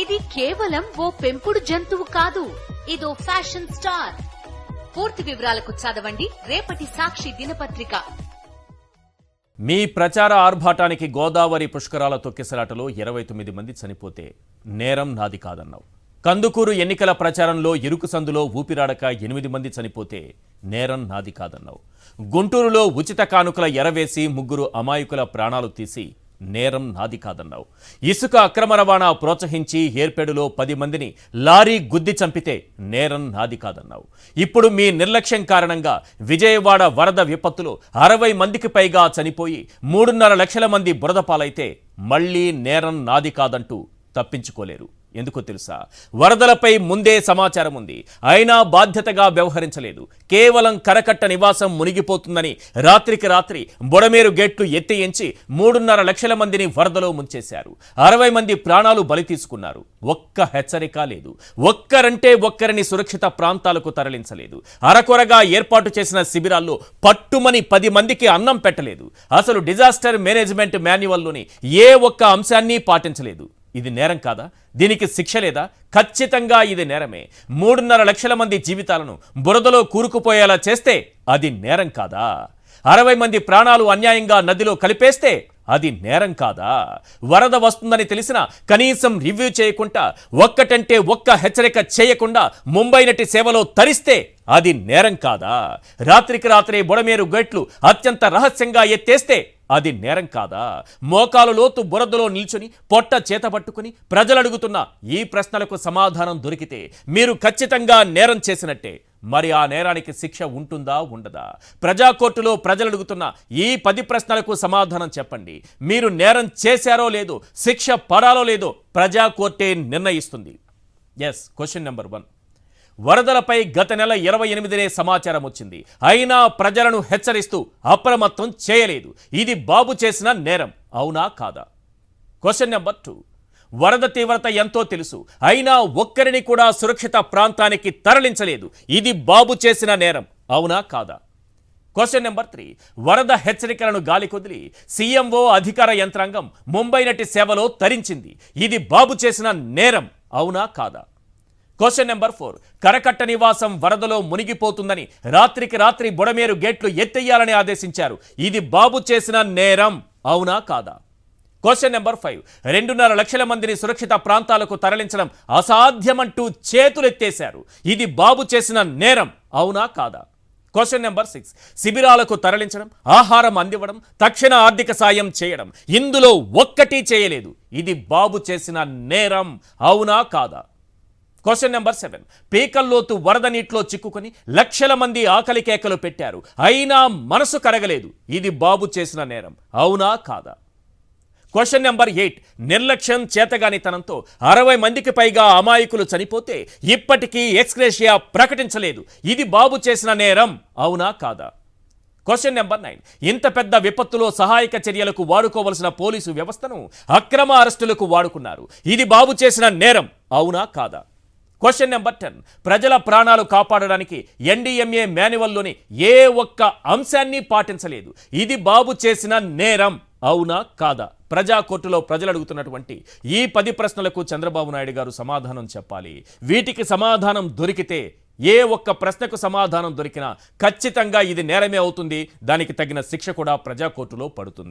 ఇది కేవలం ఓ పెంపుడు జంతువు కాదు, ఇదో ఫ్యాషన్ స్టార్. పూర్తి వివరాలకు చదవండి రేపటి సాక్షి దినపత్రిక. మీ ప్రచార ఆర్భాటానికి గోదావరి పుష్కరాల తొక్కిసలాటలో 29 మంది చనిపోతే నేరం నాది కాదన్నావు. కందుకూరు ఎన్నికల ప్రచారంలో ఇరుకు సందులో ఊపిరాడక 8 మంది చనిపోతే నేరం నాది కాదన్నావు. గుంటూరులో ఉచిత కానుకల ఎరవేసి 3 అమాయకుల ప్రాణాలు తీసి నేరం నాది కాదన్నావు. ఇసుక అక్రమ రవాణా ప్రోత్సహించి ఏర్పేడులో 10 మందిని లారీ గుద్ది చంపితే నేరం నాది కాదన్నావు. ఇప్పుడు మీ నిర్లక్ష్యం కారణంగా విజయవాడ వరద విపత్తులో 60 మందికి పైగా చనిపోయి 3.5 లక్షల మంది బురద పాలైతే మళ్లీ నేరం నాది కాదంటూ తప్పించుకోలేరు. ఎందుకో తెలుసా? వరదలపై ముందే సమాచారం ఉంది, అయినా బాధ్యతగా వ్యవహరించలేదు. కేవలం కరకట్ట నివాసం మునిగిపోతుందని రాత్రికి రాత్రి బొడమేరు గేట్లు ఎత్తేయించి 3.5 లక్షల మందిని వరదలో ముంచేశారు. 60 మంది ప్రాణాలు బలి తీసుకున్నారు. ఒక్క హెచ్చరిక లేదు. ఒక్కరంటే ఒక్కరిని సురక్షిత ప్రాంతాలకు తరలించలేదు. అరకొరగా ఏర్పాటు చేసిన శిబిరాల్లో పట్టుమని 10 మందికి అన్నం పెట్టలేదు. అసలు డిజాస్టర్ మేనేజ్మెంట్ మాన్యువల్లోని ఏ ఒక్క అంశాన్ని పాటించలేదు. ఇది నేరం కాదా? దీనికి శిక్ష లేదా? ఖచ్చితంగా ఇది నేరమే. 3.5 లక్షల మంది జీవితాలను బురదలో కూరుకుపోయేలా చేస్తే అది నేరం కాదా? 60 మంది ప్రాణాలు అన్యాయంగా నదిలో కలిపేస్తే అది నేరం కాదా? వరద వస్తుందని తెలిసినా కనీసం రివ్యూ చేయకుండా, ఒక్కటంటే ఒక్క హెచ్చరిక చేయకుండా ముంబై నటి సేవలో తరిస్తే అది నేరం కాదా? రాత్రికి రాత్రే బొడమేరు గేట్లు అత్యంత రహస్యంగా ఎత్తేస్తే అది నేరం కాదా? మోకాలు లోతు బురదలో నిల్చుని పొట్ట చేతపట్టుకుని ప్రజలడుగుతున్న ఈ ప్రశ్నలకు సమాధానం దొరికితే మీరు ఖచ్చితంగా నేరం చేసినట్టే. మరి ఆ నేరానికి శిక్ష ఉంటుందా ఉండదా? ప్రజా కోర్టులో ప్రజలడుగుతున్న ఈ 10 ప్రశ్నలకు సమాధానం చెప్పండి. మీరు నేరం చేశారో లేదో, శిక్ష పడాలో లేదో ప్రజా కోర్టే నిర్ణయిస్తుంది. Yes, question number 1. వరదలపై గత నెల 28నే సమాచారం వచ్చింది, అయినా ప్రజలను హెచ్చరిస్తూ అప్రమత్తం చేయలేదు. ఇది బాబు చేసిన నేరం, అవునా కాదా? Question number 2. వరద తీవ్రత ఎంతో తెలుసు, అయినా ఒక్కరిని కూడా సురక్షిత ప్రాంతానికి తరలించలేదు. ఇది బాబు చేసిన నేరం, అవునా కాదా? Question number 3. వరద హెచ్చరికలను గాలి కొదిలి సీఎంఓ అధికార యంత్రాంగం ముంబై నటి సేవలో తరించింది. ఇది బాబు చేసిన నేరం, అవునా కాదా? Question number 4. కరకట్ట నివాసం వరదలో మునిగిపోతుందని రాత్రికి రాత్రి బొడమేరు గేట్లు ఎత్తేయాలని ఆదేశించారు. ఇది బాబు చేసిన నేరం, అవునా కాదా? Question number 5. 2.5 లక్షల మందిని సురక్షిత ప్రాంతాలకు తరలించడం అసాధ్యమంటూ చేతులెత్తేశారు. ఇది బాబు చేసిన నేరం, అవునా కాదా? Question number 6. శిబిరాలకు తరలించడం, ఆహారం అందివ్వడం, తక్షణ ఆర్థిక సాయం చేయడం, ఇందులో ఒక్కటి చేయలేదు. ఇది బాబు చేసిన నేరం, అవునా కాదా? Question number 7. పీకల్లోతు వరద నీటిలో చిక్కుకొని లక్షల మంది ఆకలి కేకలు పెట్టారు, అయినా మనసు కరగలేదు. ఇది బాబు చేసిన నేరం, అవునా కాదా? Question number 8. నిర్లక్ష్యం చేతగానితనంతో 60 మందికి పైగా అమాయకులు చనిపోతే ఇప్పటికీ ఎక్స్గ్రేషియా ప్రకటించలేదు. ఇది బాబు చేసిన నేరం, అవునా కాదా? Question number 9. ఇంత పెద్ద విపత్తులో సహాయక చర్యలకు వాడుకోవలసిన పోలీసు వ్యవస్థను అక్రమ అరెస్టులకు వాడుకున్నారు. ఇది బాబు చేసిన నేరం, అవునా కాదా? Question number 10. ప్రజల ప్రాణాలు కాపాడడానికి ఎన్డీఎంఏ మాన్యువల్లోని ఏ ఒక్క అంశాన్ని పాటించలేదు. ఇది బాబు చేసిన నేరం, అవునా కాదా? ప్రజా కోర్టులో ప్రజలు అడుగుతున్నటువంటి ఈ 10 ప్రశ్నలకు చంద్రబాబు నాయుడు గారు సమాధానం చెప్పాలి. వీటికి సమాధానం దొరికితే, ఏ ఒక్క ప్రశ్నకు సమాధానం దొరికినా ఖచ్చితంగా ఇది నేరమే అవుతుంది. దానికి తగిన శిక్ష కూడా ప్రజా కోర్టులో పడుతుంది.